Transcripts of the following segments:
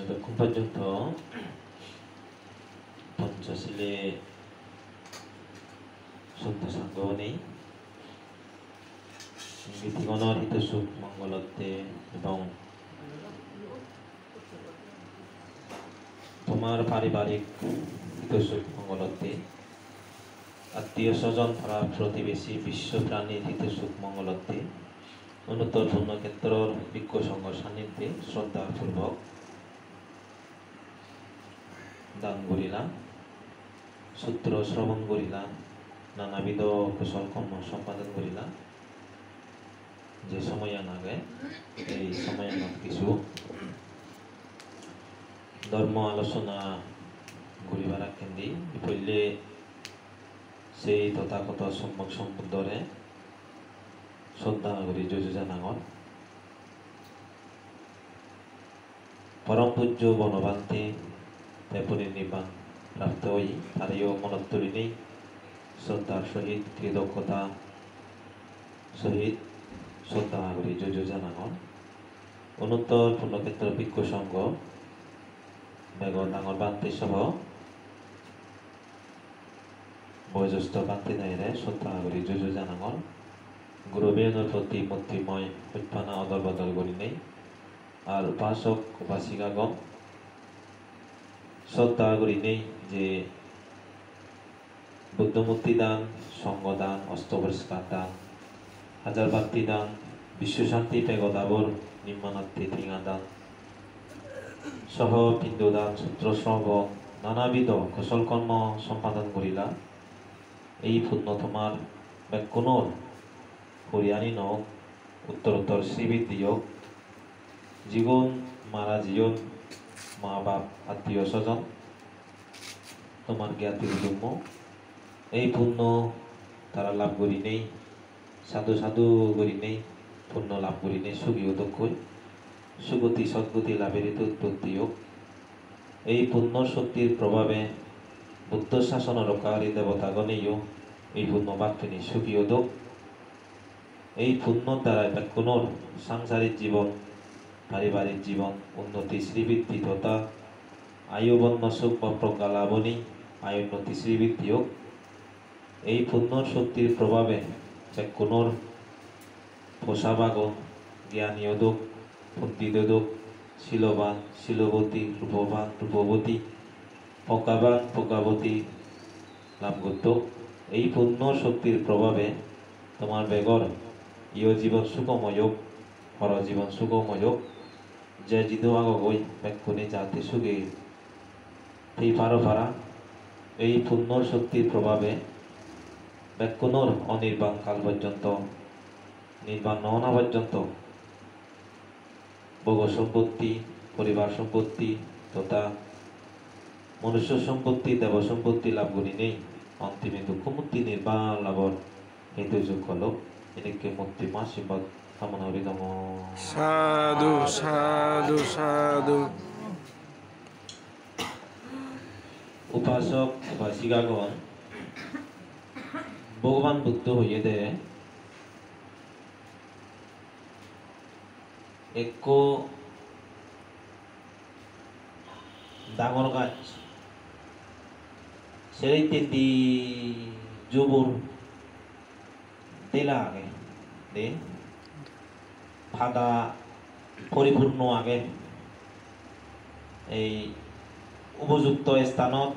যতক্ষণ পর্যন্ত পঞ্চশীলে শুদ্ধ সঙ্গও নেই, গীতিগণর হিতসুখ মঙ্গলত্বে এবং তোমার পারিবারিক হিতসুখ মঙ্গলত্বে, আত্মীয় স্বজন পাড়া প্রতিবেশী বিশ্ব প্রাণীর হিতসুখ মঙ্গলত্বে অনুত্তর পুণ্যক্ষেত্রর ভিক্ষ সংঘ সান্নিধ্যে শ্রদ্ধাপূর্বক দান করিলা, সূত্র শ্রবণ করিলা, নানাবিধ কুশল কর্ম সম্পাদন করিলা। যে সময়ান আগে এই সময়ানত কিছু ধর্ম আলোচনা করিবার কেন্দ্রে পড়লে সেই তথাগত সম্যক সম্বুদ্ধরে শ্রদ্ধা করি যোজনাগর পরম পূজ্য বনবান্তে পরিনির্বাণ প্রাপ্ত হই তারও মনত্তরি নেই শ্রদ্ধার সহিত কৃতজ্ঞতা সহিত শ্রদ্ধা করি যোজনাগর অনুত্তর পুণ্যক্ষেত্র ভিক্ষ সংঘ বেগর ডাঙর বান্তি সহ বয়োজ্যেষ্ঠ বান্তি নাইরে শ্রদ্ধা করি যোজনাগর গুরুবেণর প্রতি মূর্তিময় উৎপানা অদল বদল করি নেই আর উপাসক উপাসিকাগণ শ্রদ্ধা করি নেই যে বুদ্ধমূর্তি দান, সঙ্গদান, অস্তপরিষ্কার দান, হাজার বাতি দান, বিশ্বশান্তি পেগদাবর নিম্মানার্থে ঠিঙা দান সহ পিণ্ডদান, সূত্রশ্রবণ নানাবিধ কুশল কর্ম সম্পাদন করিলা। এই পুণ্য তোমার ব্যাকুণর হরিয়ানি নক উত্তরোত্তর শ্রীবৃদ্ধি হোক। জীবন মারা জীবন মা বাপ আত্মীয় স্বজন তোমার জ্ঞাতির জন্ম এই পুণ্য তারা লাভ করি নেই, সাধু সাধু করি নেই, পুণ্য লাভ করি নেই সুখীয় দক্ষ সুগতি সদ্গতি লাভের উৎপত্তি হোক। এই পুণ্য শক্তির প্রভাবে বুদ্ধ শাসন রক্ষাকারী দেবতাগণেও এই পুণ্য বাক্যিনী সুখীয় দোক। এই পুণ্য দ্বারা ব্যাকুণর সাংসারিক জীবন, পারিবারিক জীবন উন্নতি শ্রীবৃদ্ধি তথা আয়ুবন্য সুখ বা প্রজ্ঞা লাভনী আয়ুন্নতি শ্রীবৃদ্ধি হোক। এই পুণ্যর শক্তির প্রভাবে ব্যাকুণর পোষাবাগন জ্ঞানীয়দোক, বুদ্ধিদোক, শিলবান শিলবতী, রূপবান রূপবতী, প্রজ্ঞাবান প্রজ্ঞাবতী লাভ করত। এই পুণ্য শক্তির প্রভাবে তোমার বেগর ইয় জীবন সুখময় হোক, পর জীবন সুখময় হোক। যে জিদু আগই ব্যাকুণে যাতে সুখে এই পারো পারা এই পুণ্যর শক্তির প্রভাবে ব্যাকুণর অনির্বাণ কাল পর্যন্ত নির্বাণ নহনা পর্যন্ত ভোগ সম্পত্তি, পরিবার সম্পত্তি তথা মনুষ্য সম্পত্তি, দেব সম্পত্তি লাভ করি নেই। অন্তিমে দুঃখমুক্তি নির্বাণ লাভর হেতু যোগ হল এদিকে মুক্তি আশীর্বাদ কামনা করি। নম সাধু সাধু সাধু। উপাসক উপাসিকাগণ ভগবান বুদ্ধ হইয়ে দে এক ডাঙর গাছ সেরাইতে দি জবর দিলা আগে দে ফাদা পরিপূর্ণ আগে এই উপযুক্ত স্থানত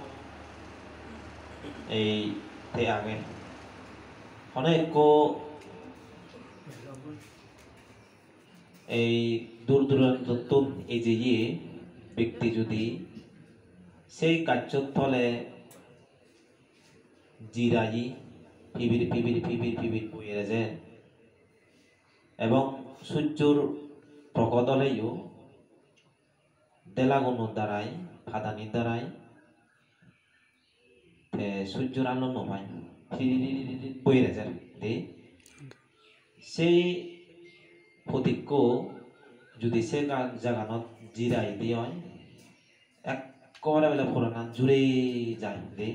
এই আগে অনেক এই দূর দূরান্ত এই যে ব্যক্তি যদি সেই কার্যস্থলে জিরাই ফিবির ফিবির ফিবির ফিবির বইয়ে যায় এবং সূর্যর প্রকট হলেও দেলাগুনোর দ্বারাই ফাদানির দ্বারাই সূর্যর আলো নপায় বইয়ে যায় দে সেই প্রতিজ্ঞ যদি সে জাগানত জিরাই দিয়ে হয় এক করা বেলা ফোরানা জুড়ে যায় দে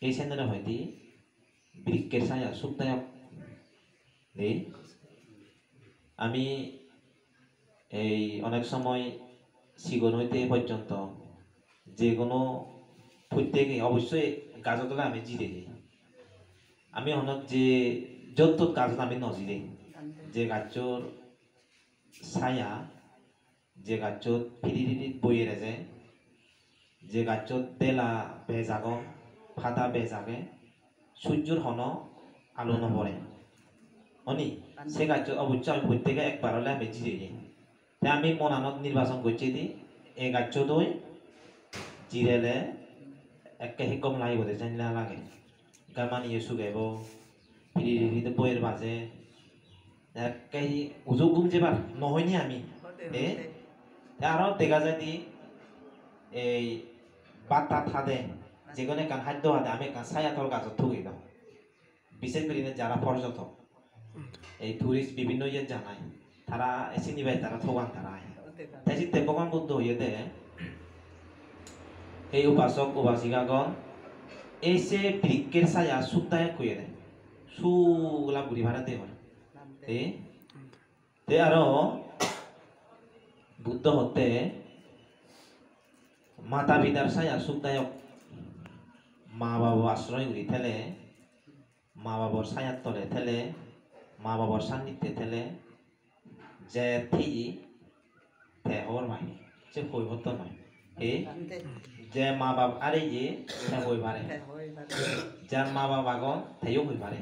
এই সেন্দানে হয়তো বৃক্ষের ছায়া সুখদায়ক দে। আমি এই অনেক সময় সিগন হইতে এ পর্যন্ত যে কোনো প্রত্যেকে অবশ্যই গাছৰ তলে আমি জিরে দিই আমি হনত যে যত গাছত আমি নজিরে যে গাছৰ ছায়া যে গাছত ফিরিরিরি বইয়ে রেজে যে গাছত তেলা বেজাগন ফাদা বেজাগে সূর্যর হন আলো নপরে অনি সে গাছ অবশ্য আমি প্রত্যেকে একবার হলে আমি জিরে দিই তাই আমি মনানত নির্বাচন করছি দি এই গাছ দই জিরেলে একে কম লাগিব জানিলে লাগে গামানি সুগাইব ফিরিরিরিতে বইয়ের বাজে একে উজু গুম যেবার নহয়নি আমি আরো দেখা যায় দি এই বাতা থাদে যেখানে কান খাদ্য হাতে আমি কান ছায়াতল গাছত থুকি দাও বিশেষ করে যারা পর্যটক এই টুরিস্ট বিভিন্ন ইয়ে জানায় তারা চিনিবাই তারা থগান তারা তাই চিত্তে ভগবান বুদ্ধ হইতে এই উপাসক উপাসিকাগণ এই সে বৃক্ষের ছায়া সুতায় কইয়ে দেয় সুগুলা ঘুরি ভাড়াতে হয় তে আরো বুদ্ধ হতে মাতা পিতার ছায়া সুখদায়ক মা বাবা আশ্রয় ঘুরি থেলে মা বাবার ছায়ার তলে থেলে মা বাবার সান্নিধ্যে থেলে যে থি থে হওয়ার মাই সে কৈবত্য নয় যে মা বাপ আরে যে সে হই পারে যার মা বাবা গন থেও হই পারে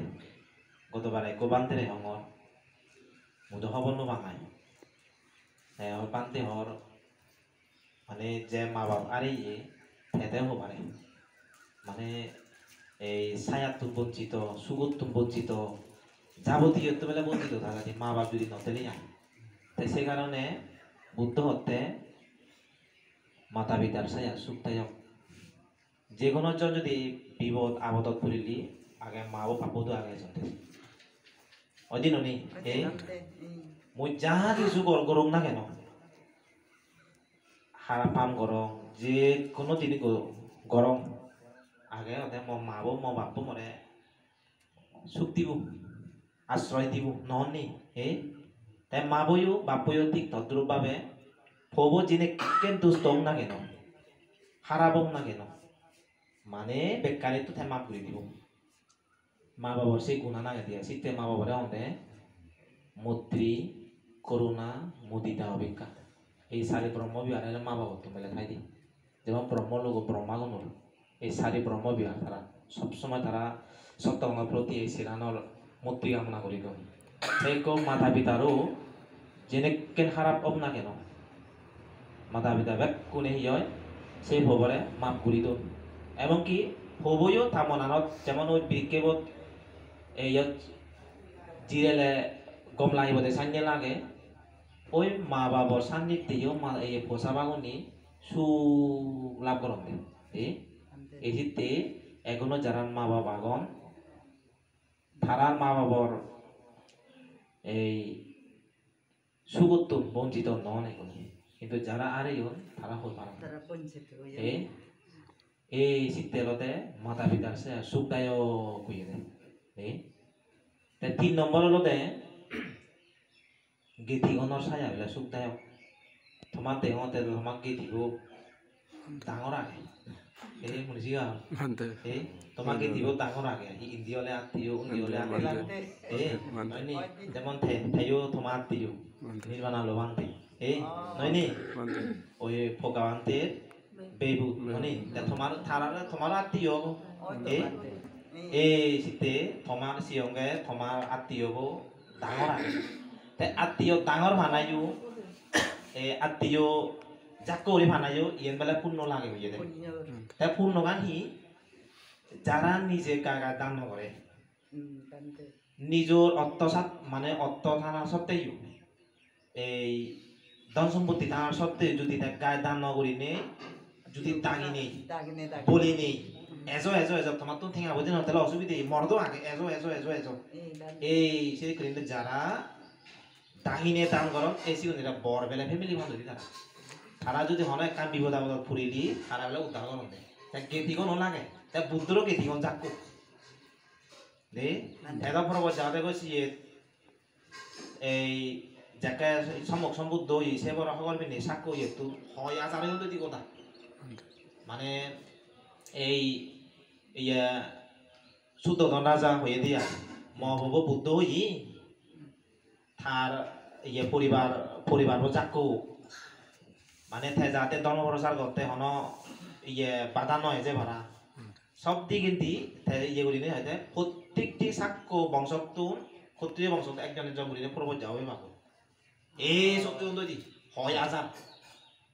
গতবারে গোবান্তেরে হঙর মুদ হবন বাঙাই পান্তে হর মানে যে মা বাপ আরে যে থেতেও হো পারে মানে এই ছায়াতুন বঞ্চিত সুগতুন বঞ্চিত যাবতীয় বেলা বঞ্চিত থাকা মা বাপ যদি নতেলে যায় তাই সে কারণে বুদ্ধ হতে মাতা পিতার ছায়া সুখদায়ক যে কোনো যদি বিপদ আপদত পড়িলি আগে মা বাপতো আগে চলতে অদিন অনি এই মই যা কিছু করং না কেন হারা পাম গরম যে কোনো দিনই গরম আগে ওদের মা বাপ মরে সুখ দিব আশ্রয় দিব নহনি তাই মা বইও বাপ বইও ঠিক তদ্রুপ ভাবে ফবো জিনে কেন দুষ্ট না কেন খারাপ না কেন মানে বেকারে তো তাই মাফ করে দিব মা বাবার সেই গুণা না দিয়া শীতে মা বাবারে অন্ধে মৈত্রী করুণা মুদিতা অভিজ্ঞা এই সারি ব্রহ্ম বিহার মা বাবা তো মেলে খাই দি যেমন ব্রহ্ম লোক ব্রহ্মাগণ এই সারি ব্রহ্ম বিহার তারা সবসময় তারা সত্যগণের প্রতি এই শিরানোর মৈত্রী কামনা করিল সেই মাতা পিতারও যেনে কেন খারাপ হব না কেন মাতা পিতা ব্যাক কোনে হয় সেই ভবরে মাপ করি তো এমনকি হবইও থামনানত যেমন ওই বৃক্ষেবত এই জিরেলে গম লাগিব সান্যে লাগে ওই মা বাবার সান্নিধ্যেও এই পোষা বাগুনি সুলাভ করন এই জিতে এখনো যারা মা বাবা গন তারার মা বাবার এই সুগত বঞ্চিত নন এখনো কিন্তু যারা আর তারা হই পারে এই শীতেলতে মাতা পিতার সে সুখদায়ক হয়ে দেয় 3 নম্বর হলতে গেথিগণর ছায়া হলে সুখদায়ক তোমার দেহতে তোমাক গেথিব ডাঙর আগে এই মুনিজিগা এই তোমাক গেথিব ডাঙর আগে ইন্দি হলে আত্মীয় উন্দি হলে আগে নয়নি যেমন থেও তোমার আত্মীয় নির্মাণ আলো বান্তি এই নয়নি ওই ফোকাবান্তে বেবু নয়নি তোমার আত্মীয় এই শীতে তোমার সিয়ঙ্গে তোমার আত্মীয় ডাঙর আগে তাই আত্মীয় ডাঙর ভানাইও এই আত্মীয় যাক করে ভানাইও ইয়েন বেলা পূর্ণ লাগে হয়ে যায় তাই পূর্ণ গান হি যারা নিজে কাগা দান করে নিজের অত্যাচার মানে অত্যাচার সত্ত্বেও এই ধন সম্পত্তি থাকার সত্ত্বেও যদি তার গায়ে দান না করি নেই যদি দাগি নেই বলি নেই এজো তোমার তো ঠেঙা বোঝে না তাহলে অসুবিধা মর্দ আগে এজো এই সেই কিন্তু যারা দাহিনে দান গরম এই সিগুন এটা বর বেলা ফ্যামিলি বান্ধবী তারা যদি হন একটা বিপদ আপদ ফুরিলি তারা বেলা উদ্ধার করন দেয় তাই গেথিগণ লাগে তাই বুদ্ধরও গেথিগণ যাক দে এটা পরব যাতে গেছি এই যাকে সম্মুখ সম্বুদ্ধ ইসে বড় সকল পিনে সাক্ষ্য একটু হয় আচারে হতে দি কথা মানে এই ইয়া সুদ্ধধন রাজা হয়ে দিয়া মহাপ্রভু বুদ্ধ হই তার ইয়ে পরিবার যাক্কু মানে যাতে ধর্ম প্রচার করতে হন ইয়ে বাধা নয় যে ভাড়া সব দিক কিন্তু ইয়ে করি হয়তো প্রত্যেকটি সাক্ষ্য বংশতুন ক্ষত্রিয় বংশ একজনের জন্ম করিলে প্রবত যাবে বাবু এই সত্যি বন্ধু দি হয় আজাদ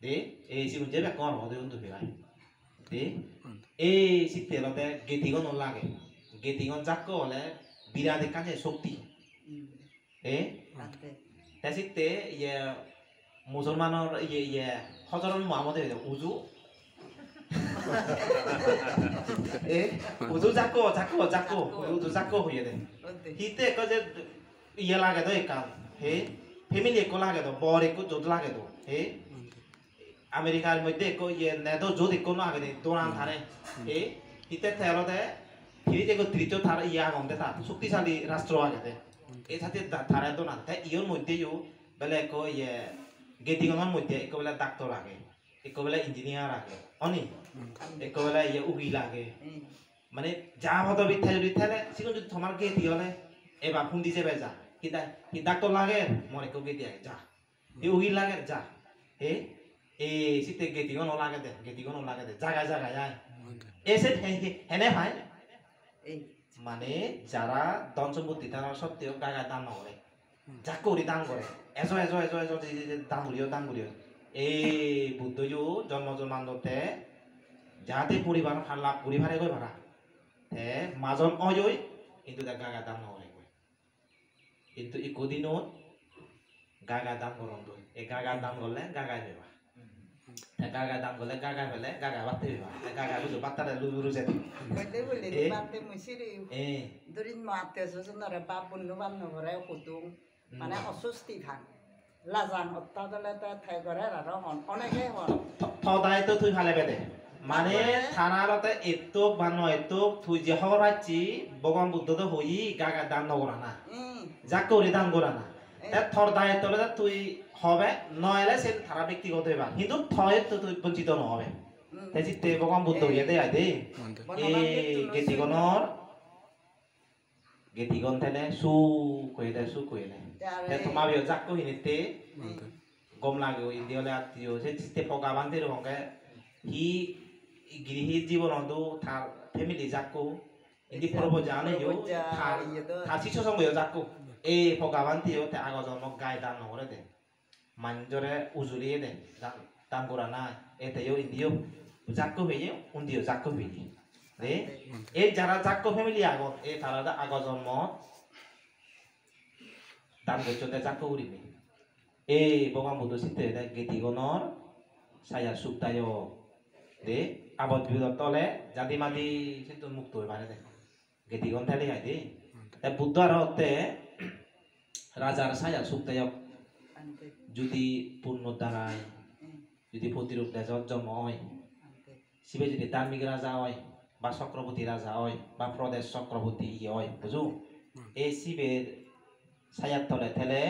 দে এই জীবন যে কর হতে বন্ধু ফেরাই দে এই শীতেলতে গেতিগণ লাগে গেতিগণ যাক্কু হলে বিরাট কাজে শক্তি তাই শীতে ইয়ে মুসলমানের ইয়ে ইয়ে হজরত মোহাম্মদের উজু উজু যাক্কু উজু যাক্কু হয়ে দে হিতে যে ইয়ে লাগে তো একাল হে ফ্যামিলি একো লাগে তো বর একো জোট লাগে তো হে আমেরিকার মধ্যে একো ইয়ে নেতো জোট একো লাগে দে দোরান থারে হে হিতে থেরতে ফিরিতে একো তৃতীয় থার ইয়া গন্তে থার শক্তিশালী রাষ্ট্র আগে দে এই সাথে থারে তো না তাই ইয়োর মধ্যেও বেলে একো ইয়ে গেটিগণের মধ্যে একো বেলে ডাক্তার আগে একো বেলে ইঞ্জিনিয়ার আগে অনি একো বেলে ইয়ে উকিল আগে মানে যা হতো বিথালে সেগুলো যদি তোমার গেটি হলে এবার ফোন দিছে যা কিতা কি ডাক্তার লাগে মনে কেউ গেটি আগে যা এই উকিল লাগে যা হে এই শীতে গেটিগণ লাগে দে জায়গায় যায় এসে হেনে ভাই মানে যারা ধন সম্পত্তি তারা সত্ত্বেও গায়ে দান না করে যা করি দান করে এজো দান করিও এই বুদ্ধও জন্মান্ততে যাতে পরিবারে গৈ ভাড়া মাজন অজয় কিন্তু তার গাগা দান নকৰে কিন্তু ই কদিনত গাগা দান গরম দই এই গাগা দান গলে গাগাই দেবা গাগা দান গলে গাগা ফেলে গাগা বাতে দেবা গাগা বুঝো বাত্তারে লুরু যেতে বলে বাতে মুসিরে দরিন মাতে সজনরে বাপুন নুবান নরে কুতুম মানে অসুস্থি থাক লাজান অত্তাদলে ঠাই করে আর অনেকে হন থদাই তো তুই ভালে বেদে মানে থানালতে এতক বানো এতক তুই যে খবর পাচ্ছি ভগবান বুদ্ধ তো হই গাগা দান নগরা না যা করে দান করা না থর দায়িত্ব তুই হবে নইলে সে তারা ব্যক্তিগত হইবা কিন্তু থয়ের তো তুই বঞ্চিত নহবে তাই চিত্তে ভগবান বুদ্ধ হইয়া দে আই দে এই গেটিগণ থেলে সু কই দে তোমার বিও যাক কই নিতে গম লাগে ইন্দিয়লে আত্মীয় সে চিত্তে পকা বান্ধে রঙকে হি গৃহী জীবন অন্ধু থার ফ্যামিলি যাকো ইন্দি পরব জানে ইও থার শিশু সঙ্গ যাকো এই পকা বান্ধিও তে আগ জন্ম গায় দান নকরে দে মানজরে উজুলিয়ে দে দান করা না এতেও ইন্দিও যাকো হইয়ে উন্দিও যাকো হইয়ে দে এই যারা যাকো ফ্যামিলি আগত এই তারা আগ জন্ম দান করতে যাকো উড়িবে এই ভগবান বুদ্ধ চিত্তে গেটিগণর সায়া সুক্তায় দে আবদ বিপদ তলে জাতি মাদি কিন্তু মুক্ত হয়ে পারে দেখ গেটিগণ থালি হয় দে তাই বুদ্ধ আর হতে রাজার সায়া সুক্তায় যদি পূর্ণ দ্বারায় যদি প্রতিরূপ দেয় জন্ম হয় শিবে যদি ধার্মিক রাজা হয় বা চক্রবর্তী রাজা হয় বা প্রদেশ চক্রবর্তী ইয়ে হয় বুঝু এই শিবের ছায়ার তলে ঠেলে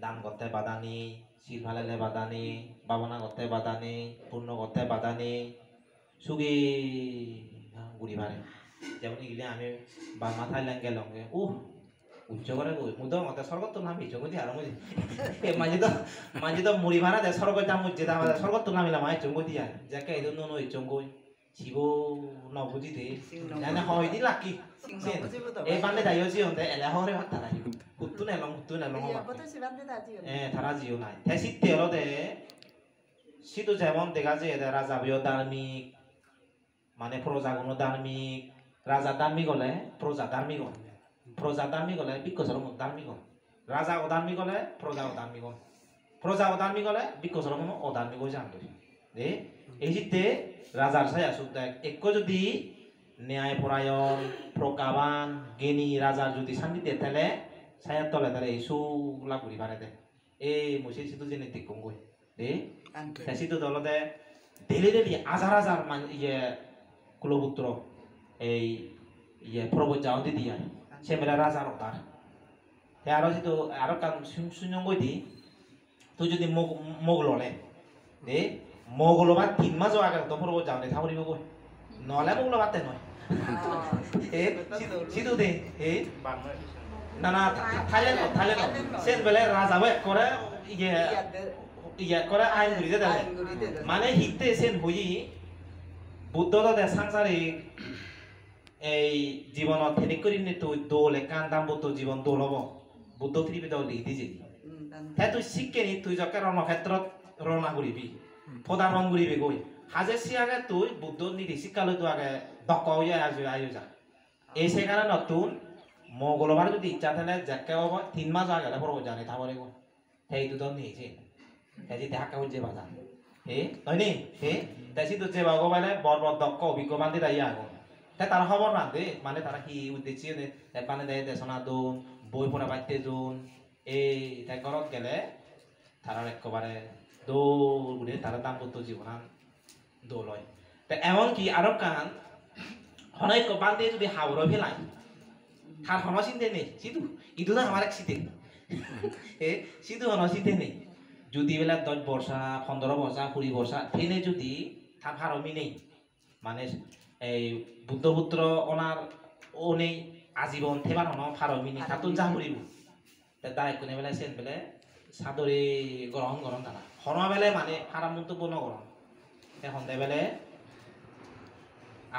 দান করতে বাধা নেই শিল ফালালে বাধা নেই বাবনা করতে বাধা নেই পূর্ণ করতে বাধা নেই সুগি ঘুরি পারে যেমন এগুলি আমি বা মাথায় লেঙ্গে লঙ্গে উচ্চ করে মুদ মতে স্বর্গত তো নামি চঙ্গুতি আর মাঝে তো মুড়ি ভাড়া দেয় স্বর্গ যা মুজে দাম স্বর্গত তো নামিলাম আয় চঙ্গুতি আর যাকে এই জন্য ওই চঙ্গুই শিব নবুজিতে জানে হয় দি লাকি এই বান্দে দাইছি হতে এলা হরে ভাত তারা হুত্তু নেলং তারা জিও নাই তাই শীতে হলতে শীত যেমন দেখা যায় রাজা বিয় ধার্মিক মানে প্রজাগুলো ধার্মিক রাজা ধার্মিক হলে প্রজা ধার্মিক হল প্রজা ধার্মিক হলে বিক্ষসর ধার্মিক হল রাজা অধার্মিক হলে প্রজা অধার্মিক হল প্রজা অধার্মিক হলে বিক্ষসর অধার্মিক হয়ে জানতো দে এই শীতে রাজার ছায়া সুখ দেখ এক যদি ন্যায় পরায়ণ প্রজ্ঞাবান জ্ঞানী রাজার যদি শান্তিতে থেলে ছায়ার তলে তাহলে এই সুগুলা ঘুরি পারে দে এই মুসি সিধু জেনে দিক কই দে তাই সিধু দলতে ডেলি হাজার হাজার ইয়ে কুলপুত্র এই ইয়ে প্রবত যাওয়াতে দিয়া সে মেলা রাজার অতার আরো যেহেতু আরো কারণ শূন্য দি তুই যদি মোক ললে দে মোক লবা 3 মাস আগে তো পড়ব যাওনে থাবরিব কই নলে মোক লবাতে নয় এ সিধু দে এ না না থাইল্যান্ড সেন বেলে রাজা ওয়ে করে ইয়ে করে আইন গুরিতে দেয় মানে হিতে সেন হই বুদ্ধ দে সংসারে এই জীবনত থেনিক করি নি তুই দোলে কান্দাম বুদ্ধ জীবন দোলব বুদ্ধ পৃথিবী দল লিখি দিছি হ্যাঁ তুই শিখকে নি তুই যকে রণক্ষেত্রত রওনা করিবি পদার্পণ করিবি গই হাজে সিয়াগে তুই বুদ্ধ নীতি শিক্ষালে তুই আগে দক্ষ হইয়া আয়ু যা এই সে কারণে নতুন মঙ্গলবার যদি ইচ্ছা থাকে যাকে 3 মাস আগে পড়ব জানি থাবরে গো সেইটো তো নিয়েছে তাই দেখা হইছে বাজার হে হয়নি হে তাই তো যে বাগো মানে বড় বড় দক্ষ অভিজ্ঞবান দিয়ে তাই আগো তাই তার খবর না দে মানে তারা কি উদ্দেশ্যে মানে দেয় দেশনা দোন বই পড়া পাইতে দোন এই তাই ঘরত গেলে তারা একেবারে দৌড় ঘুরে তারা দাম্পত্য জীবন দোল হয় তা এমনকি আরো কান অনেক বান্ধে যদি হাওড় ফেলাই তার হন চিন্তে নেই সিধু ইদু না আমার এক শীতে এ সিধু হন চিন্তে নেই যদি বেলা 10 বর্ষা 15 বর্ষা 20 বর্ষা ফেনে যদি তার ফারমি নেই মানে এই বুদ্ধপুত্র ওনার ও নেই আজীবন থেবার হন ফারমি নেই তাতুন যা করিব দায় কোনে বেলা সেন বেলে সাদরে গ্রহণ গরম তারা হন বেলে মানে ফারাম মন্তব্য নগরম এখন দে বেলে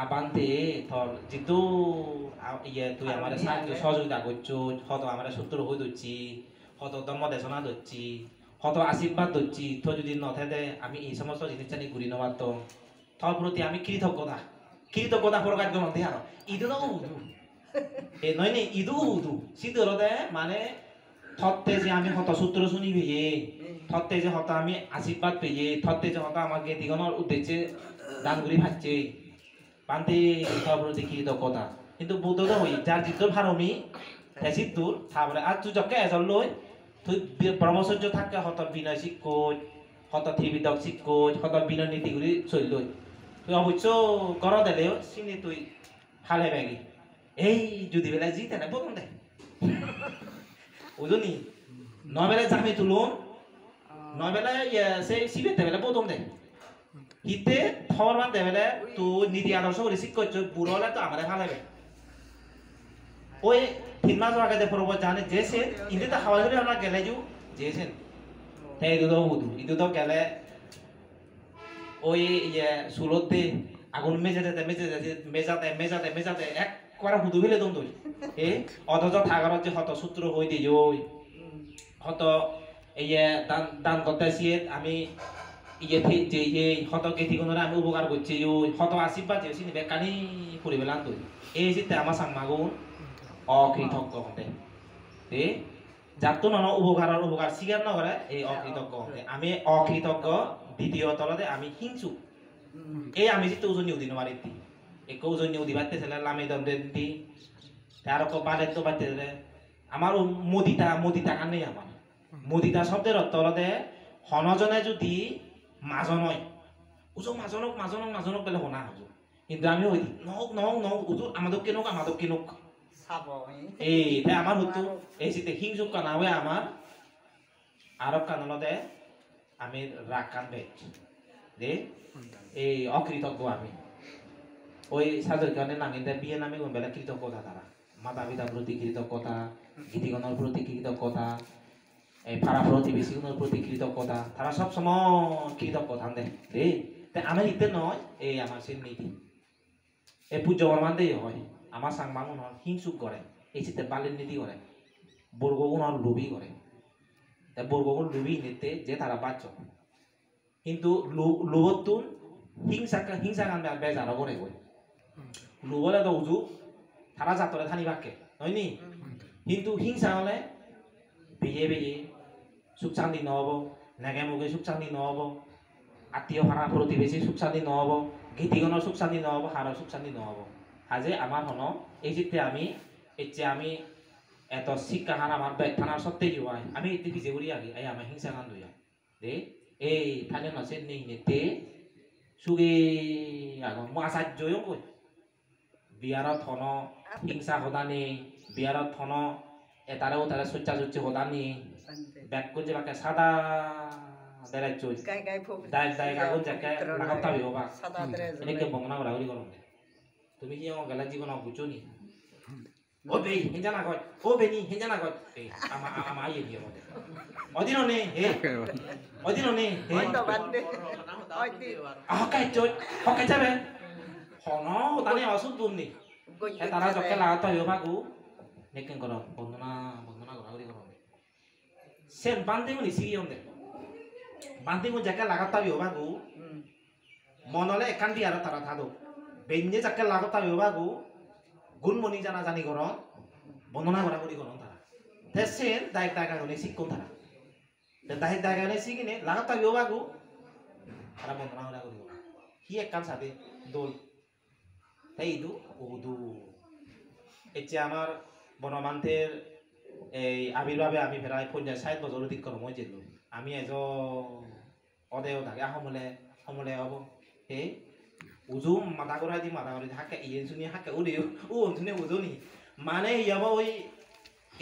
আবান্তে থর যেহেতু ইয়ে তুই আমার সহযোগিতা করছো হত আমার সত্তর হয়ে দিচ্ছি হত ধর্ম দেশনা দিচ্ছি হত আশীর্বাদ দিচ্ছি তো যদি নথে আমি এই সমস্ত জিনিসটা নিয়ে ঘুরি নেবার তো তোর প্রতি আমি কৃতজ্ঞতা প্রকাশ করলাম দে আর ইদু না উদু এ নয় নি ইদু উদু সিদ্ধ দে মানে থতে যে আমি হত সূত্র শুনি পেয়ে থতে যে হত আমি আশীর্বাদ পেয়ে থতে যে হত আমাকে দিগণের উদ্দেশ্যে দান করি ভাবছে পান্তে প্রতি কৃতজ্ঞতা কিন্তু বুদ্ধ তো হই যার জিত ভারমি হেসিত দূর তারপরে আর তুই যকে এজন লই তুই ব্রহ্মচর্য থাকে হত বিনয় শিক্ষক হত ত্রিবিদক শিক্ষক হত বিনয় নীতিগুলি চলি লই তুই অবশ্য কর দিলেও চিনি তুই ভালে ব্যাগি এই যদি বেলা জিতে না বলুন দে বুঝলি নয় বেলায় জামি তুলুন নয় বেলায় সেই শিবেতে বেলা বলুন দে হিতে খবর বান্ধে বেলে তুই নীতি আদর্শ করে শিখ করছো বুড়ো হলে তো আমাদের ভালো হবে ওই 3 মাস আগে যে পড়ব জানে যেছে ইন্দে তো হাওয়া ধরে আমরা গেলে যু যেছেন তাই ইদু তো গেলে ওই ইয়ে সুলতে আগুন মেজাতে এক করা হুদু ফেলে দম দই এ অথচ থাকারত যে হত সূত্র হই দিই ওই হত ইয়ে দান করতে আসিয়ে আমি ইয়ে যে এই হত কেতিগুণরা আমি উপকার করছি ওই হত আশীর্বাদ যে চিনি বেকানি করে বেলান তুই এই যে আমার সাংমাগুন অকৃতজ্ঞ হতে এ যার তো নন উপকার স্বীকার না করে এই অকৃতজ্ঞ হতে আমি অকৃতজ্ঞ দ্বিতীয় তলতে আমি হিংসু এই আমি যে ওজন নিউ দিন বাড়িতে এক ওজন নিউ দিবাতে ছেলে লামে দন্দি তার বালে তো বাড়তে আমার মদিতা কানে আমার মদিতা শব্দের তলতে হনজনে যদি মাজন হয় উজো মাজনক বেলে শোনা হজো কিন্তু আমি ওই নহক উজো আমাদের কেনক এই তাই আমার হতো এই যে হিংসুক কানা হয়ে আমার আরব কানলতে আমি রাগ কানবে দে এই অকৃতজ্ঞ আমি ওই সাজের কারণে নামিতে বিয়ে নামে বেলা কৃতজ্ঞতা তারা মাতা পিতার প্রতি কৃতজ্ঞতা গীতিগণের প্রতি কৃতজ্ঞতা এই পাড়া প্রতিবেশীগুলোর প্রতি কৃতজ্ঞতা তারা সব সময় কৃতজ্ঞতা দেয় রে তাই আমার ইতে নয় এই আমার সে নীতি এই পূজ্য বর্মানদেই হয় আমার সাংবাঙ্গন হিংসুক করে এই চিত্তে বালের নীতি করে বর্গগুণ আর লোভী করে তাই বর্গগুণ লোভী নিতে যে তারা বাচ্চ কিন্তু লোভতুন হিংসা গান বেজার করে গই লোভলে তো উজু তারা জাতরে থানি বাক্যে হয়নি কিন্তু হিংসা হলে বেয়ে সুখ শান্তি নহব নেগে মুগে সুখ শান্তি নহব আত্মীয় ভাড়া প্রতিবেশী সুখ শান্তি নহব গীতিগণের সুখ শান্তি নহব হাড়ের সুখ শান্তি নহব আজে আমার হন এই যে আমি এত শিক্ষা হান আমার থানার সত্যি জোয়াই আমি এতে কি যেগুলি আগে এই আমার হিংসা গান দুয়া দে এই থানে নসে নেই নেতে সুগে আগ মো আচার্যও কই বিয়ারত হন হিংসা হদানি বিয়ারত হন এটারেও তারা সজ্জা সজ্জা হদানি ব্যাক করছে বাকে সাদা দেরাই চই গাই গাই ফুক দাই গাগুন যাকে লাগাত তাবিও বা সাদা ড্রেস এনেকে বংনা বড়া হলি করম তুমি কি আমার গলা জীবন বুঝনি ও বে হিঞ্জানা কয় ও বেনি হিঞ্জানা কয় আমা ইয়ে দিয়ে মতে অদিননে অদিননে ওই তো বান্দে ওই দি আহকাই চই হকাই যাবে হন তানে অসুদ বুমনি তারা জকে লাগাত তাবিও বাগু নেকেন করম বন্দনা করা হলি করম sen banting ni sigi onde banting mo jaga lagat tabi obagu monole ekan di ara tara thado benje jaga lagat tabi obagu gun moni jana jani goron bondona gora gori goron tara te sen dai dai ga ni sikkon tara te dai ga ni sigi ne lagat tabi obagu ara bondona gora gori goron hi ekan sate dol tai du odu eche amar বনমান্তের এই আবির্ভাবে আমি প্রায় 50-60 বছর অতিক্রম হয়েছিল আমি age অদেও থাকে সমলে হব হে উজুম মাথা করাই দি মাথা করে হাকে ইয়ে শুনি হাকে উড়ে ও শুনে উজুনি মানে ইয়াব ওই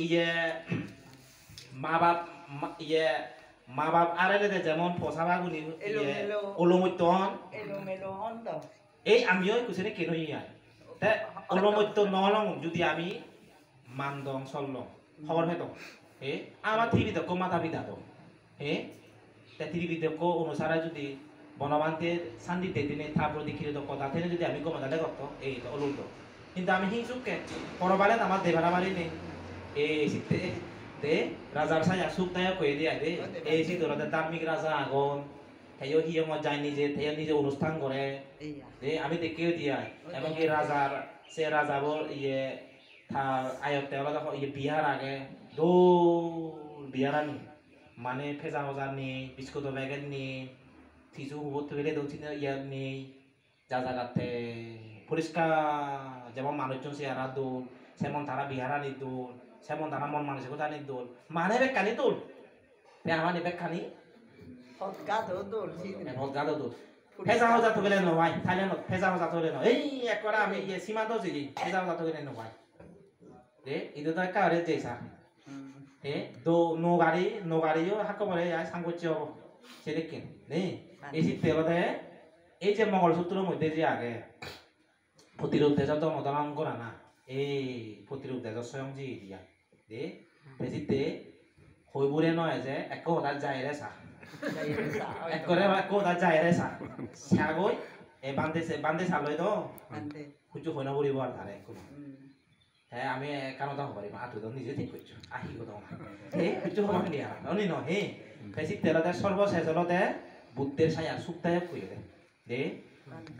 ইয়ে মা বাপ আরেলে যেমন পোষাবাগুনি ওলমৈতন এই আমিও কুসেনে কেন ইয়াই তে ওলমৈত নলং যদি আমি mandong solong খবর হেতো এ আমার টিভি দেখো মাথা পিতা তো এ তে টিভি দেখো অনুসারে যদি বনবান্তের শান্তি দিনে থাপড় দেখিলে তো কথা থেকে যদি আমি কমা দালে করতো এই তো অলুল তো কিন্তু আমি হিংসুককে পরবালে আমার দেবারা বাড়ি নেই এই শীতে দে রাজার সাজা সুখ দায় কয়ে দিয়ে দে এই শীতরতে দাম্মিক রাজা আগুন তাইও হিয়ে মজায় নিজে তাইও নিজে অনুষ্ঠান করে দে আমি দেখেও দিয়া এমনকি রাজার সে রাজাবর ইয়ে আয়ত্তে ওরা যখন ইয়ে বিহার আগে দৌড় বিহার আনি মানে ফেজা মজার নেই বিস্কুট ব্যাগের নেই থিসু হুবত ফেলে দৌড়ছি ইয়ার নেই যা জায়গাতে পরিষ্কার যেমন মানুষজন চেহারা দৌড় সেমন তারা বিহার আনি দৌড় সেমন তারা মন মানসিকতা আনি দৌড় মানে বেকানি দৌড় আমার বেকানি ভদগা দৌড় ফেজা হজা তো গেলে নয় থাইল্যান্ড ফেজা হজা তো গেলে নয় এই একবার আমি ইয়ে সীমা তো চিনি ফেজা হজা তো গেলে নয় deh itu tuh kan ada desa do nogari yo hakko bole ya sanggocho sedekin nih isi telo deh এই যে মঙ্গলসূত্রের মধ্যে যে আগে প্রতিরূপ দেশ তো মতলাম করা না এই প্রতিরূপ দেশ স্বয়ং জি দিয়া দে বেশিতে হইবুরে নয় যে এক কথা যায় রে সা এক করে এক কথা যায় রে সা সাগই এই বান্দে সালই তো কুচু হইনা বলিব আর ধারে কোনো হ্যাঁ আমি কারণটা হব পারি হাতু তো নিজে ঠিক করছো আহি কথা হে কিছু হব নিয়া অনি ন হে বেশি তেলতে সর্বশেষ হলতে বুদ্ধের ছায়া সুখদায়ক কইলে দে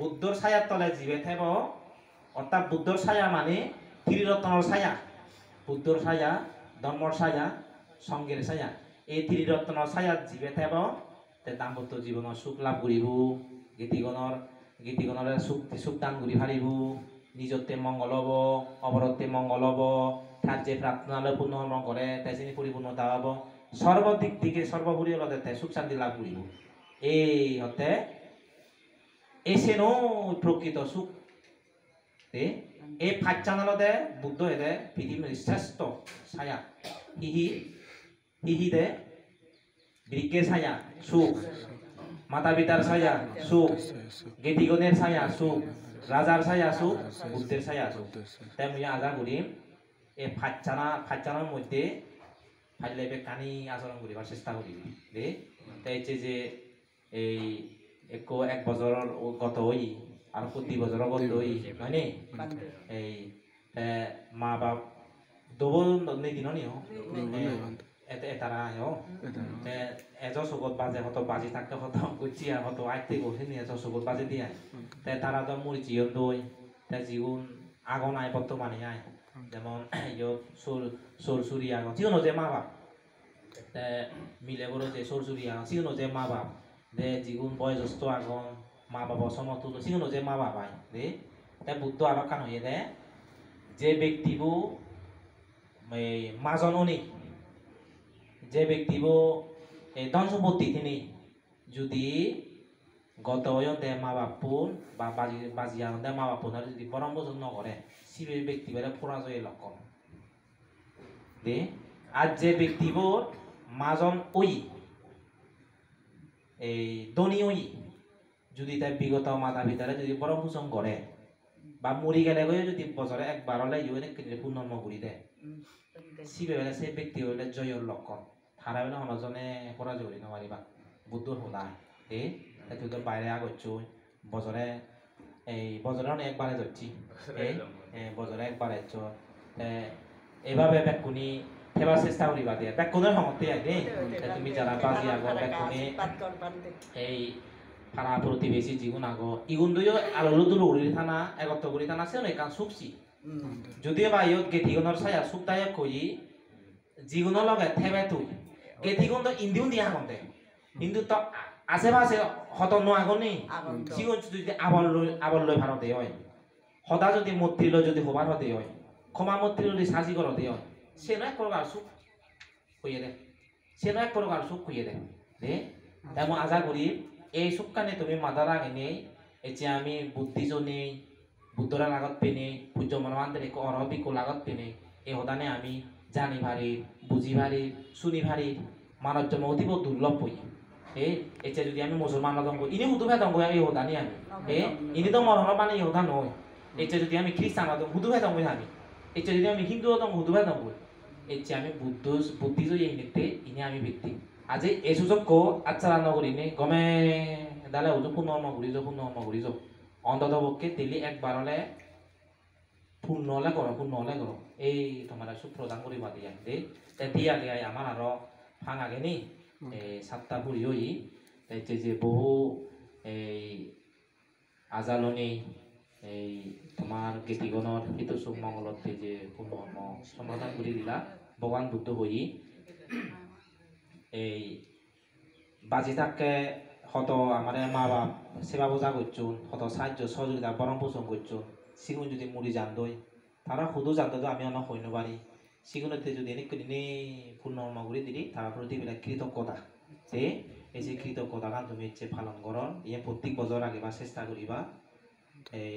বুদ্ধর ছায়ার তলে জীবে থেব অর্থাৎ বুদ্ধর ছায়া মানে ত্রিরত্নর ছায়া বুদ্ধর ছায়া ধর্মর ছায়া সঙ্গের ছায়া এই ত্রিরত্নর ছায়া জীবে থেব তে দাম্পত্য জীবনের সুখ লাভ করিব গীতিগণর সুখ দান করি পারিব নিজতে মঙ্গল হব অপরতে মঙ্গল হব কার্যে প্রার্থনালয় পূর্ণ করে তেজনী পরিপূর্ণতা হব সর্বদিক দিকে সর্বোপরি হলতে সুখ শান্তি লাভ করিব এই হতে এসে নয় প্রকৃত সুখ এই ফাইচানালতে বুদ্ধ হেদে পৃথিবীর শ্রেষ্ঠ ছায়া হিহি দে বৃক্ষের ছায়া সুখ মাতা পিতার ছায়া সুখ গীতিগণের ছায়া সুখ রাজার ছায়া সুখ বুদ্ধের ছায়া সুখ তাই আমি আশা করি এই ফাইচানার মধ্যে ফাইলে কানি আচরণ করিবার চেষ্টা করিবি দে তাই যে এই এক বছরের গত হই আর প্রতি বছরের গত হই হয়নি এই মা বাপ দব দিন নিও এটারা এজ চকুত বাজে হত বাজি থাকে হত গুচি হত আইতে গছিনি এজ চকুত বাজে দিয়ে তারা তো মুড়ি জিয়ন দই জিগুন আগন আয় বর্তমানে আয় যেমন সোর চুরি আগন জিগুন যে মা বাপ মিলে বড় যে সোর চুরি আগন জিগুন যে মা বাপ দে জিগুন বয়োজ্যেষ্ঠ আগন মা বাবা সমতুল্য জিগুন যে মা বাপ আয় দে তাই বুদ্ধ আর কান হয়ে দে যে ব্যক্তিবো মাজন অনেক যে ব্যক্তিবো এই ধন সম্পত্তি তিনি যদি গত দে মা বাপুন বা বাজি দে মা বাপুন যদি পরম বোঝন নকরে সিবে ব্যক্তি বেড়ে পরাজয়ের লক্ষণ দে আর যে ব্যক্তিবো মাজন ওই এই ধনী ওই যদি তাই বিগত মাতা পিতারে যদি বড় পোষণ করে বা মরি গেলে যদি বছরে একবার হলে ইউনে কিনে পুনর্ম ঘুরি দেয় শিবে বেলা সেই ব্যক্তি হলে জয়ের লক্ষণ তারা বেলা হনজনে পরাজয় করি নমারিবা বুদ্ধর হোদা তুই তো বাইরে আগচ্ছ বছরে এই বছরে একবারে যাচ্ছি বছরে একবারে এইভাবে বেকুনি সেবার চেষ্টা করিবা দিয়ে বেকুনের সমতে আইনে তুমি যারা বাজি আগর বেকুনি এই পাড়া প্রতিবেশী যিগুণ আগ ইগুণ দুইও আলু দুলু উড়ি থানা একত্র করি থানা আছে অনেক সুখছি যদিও বা ইয়ত গেঠিগুণর ছায়া সুখদায়ক কই যিগুণর লগে থেবে তুই গেঠিগুণ তো ইন্দিও দিয়া কন্তে কিন্তু তো আশেপাশে হত নোয়াগনি যিগুণ যদি আবল লৈ ভারতে হয় সদা যদি মূর্তি লৈ যদি হবার হতে হয় ক্ষমা মূর্তি যদি সাজি করতে হয় সে এক প্রকার সুখ হইয়ে দে সে এক প্রকার সুখ হইয়ে দে এমন আশা করি এই সুখখানে তুমি মাদার আগে নেই এই যে আমি বুদ্ধিজো নেই বুদ্ধরা লাগত পেনে পূজ্য মনবান্তের অরবিকো লাগত পেনে এই হদানে আমি জানি ভারি বুঝি ভারি শুনি ভারি মানব জন্ম অতীব দুর্লভ হই এতে যদি আমি মুসলমান দঙ্গ ইনি হুদু ভেদঙ্গ এই হদানি আমি ইনি তো মরণ মানে এই হদা নয় এতে যদি আমি খ্রিস্টান দঙ্গ হুদু ভেদঙ্গ আমি এতে যদি আমি হিন্দু দঙ্গ হুদু ভেদঙ্গ এতে আমি বুদ্ধিজো এই নিতে ইনি আমি ব্যক্তি আজি এই সুযোগ কো আচ্ছা নগরী নে গমে দালে ওজো পুনর্ম ঘুরিজ অন্তত পক্ষে তেলি একবার হলে পূর্ণ হলে করো এই তোমার সুখ প্রদান করিবা দিয়া দে দিয়া দিয়া আমার আরো ফাং আগে নি এই সাতটা পুরি হই যে বহু এই আজালনি এই তোমার গীতিগণর হিত সুখ মঙ্গলতে যে পুনর্ম সমাধান করে দিলা ভগবান বুদ্ধ হই এই বাজি থাকে হত আমার মা বাপ সেবা বোঝা করছুন হত সাহায্য সহযোগিতা বরং পোষণ করছুন সিগুন যদি মুড়ি জানদই তারা শুধু জানতো আমি অনেক হইন পারি সিগুনতে যদি এনেক দিনে পূর্ণর্ম করে দিলি তার প্রতি বেলা কৃতজ্ঞতা সে এই যে কৃতজ্ঞতা গান তুমি ইচ্ছে পালন করন ইয়ে প্রত্যেক বছর আগে বা চেষ্টা করিবা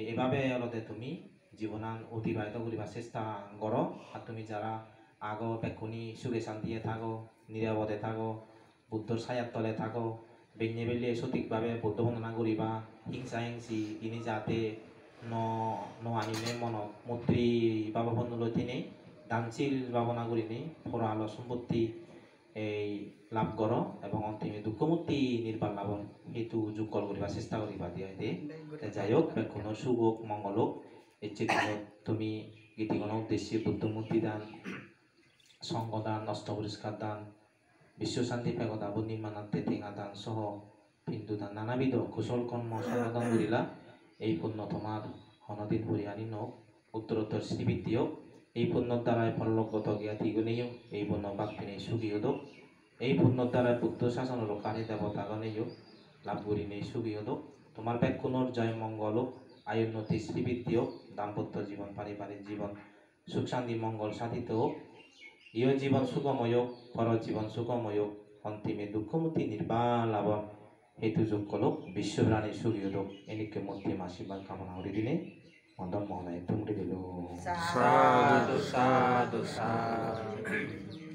এভাবে অলতে তুমি জীবনান অতিবাহিত করিবা চেষ্টা করো আর তুমি যারা আগো বেকুনি সুখে শান্তিয়ে থাকো নিরাপদে থাকো বুদ্ধর ছায়ার তলে থাকো বেঞ্জে বেলিয়ে সঠিকভাবে বৌদ্ধ বন্দনা করিবা হিংসা হিংসি তিনি যাতে ন আনিলে মন মৈত্রী বাবা বন্ধুলৈ তিনি দানশীল ভাবনা করিনি ফর আলো সম্পত্তি এই লাভ কর এবং অন্তিমে দুঃখমূর্তি নির্বাণ লাভ সেইটো যোগকল করিবা চেষ্টা করিবা দিয়া দে যাই হোক বেকুনৰ শুভ হোক মঙ্গল হোক এই চেতনত তুমি গীতিগণ উদ্দেশ্যে বুদ্ধমূর্তি দান সংগদান নষ্ট পরিষ্কার দান বিশ্বশান্তি পেগদা নির্মাণার্থে টেঙা দান সহ হিন্দু দান নানাবিধ কুশল কর্ম সমাধান করিলা এই পুণ্য তোমার হনদিন হরিয়ানি নক উত্তরোত্তর শ্রীবৃদ্ধি হোক এই পুণ্যর দ্বারায় ফলগত জ্ঞাতি গুণেও এই পুণ্য বাক্যিনে সুখী হদক এই পুণ্যর দ্বারায় বুদ্ধ শাসনের কারী দেবতাগণেও লাভ করিনে সুখী হদক তোমার ব্যাকুণর জয় মঙ্গল হোক আয়োন্নতি শ্রীবৃদ্ধি হোক দাম্পত্য জীবন পারিবারিক জীবন সুখ শান্তি মঙ্গল সাধিত হোক ইয় জীবন সুখময় হোক পর জীবন সুখময় হোক অন্তিমে দুঃখমুক্তি নির্বাণ লাভ হেতু যোগ কলক বিশ্বপ্রাণী সুখী হদক এনেকে মধ্যে আশীর্বাদ কামনা করে দিলে মদন মোহনায় তুমড়ে দিল সাধু সাধু সাধু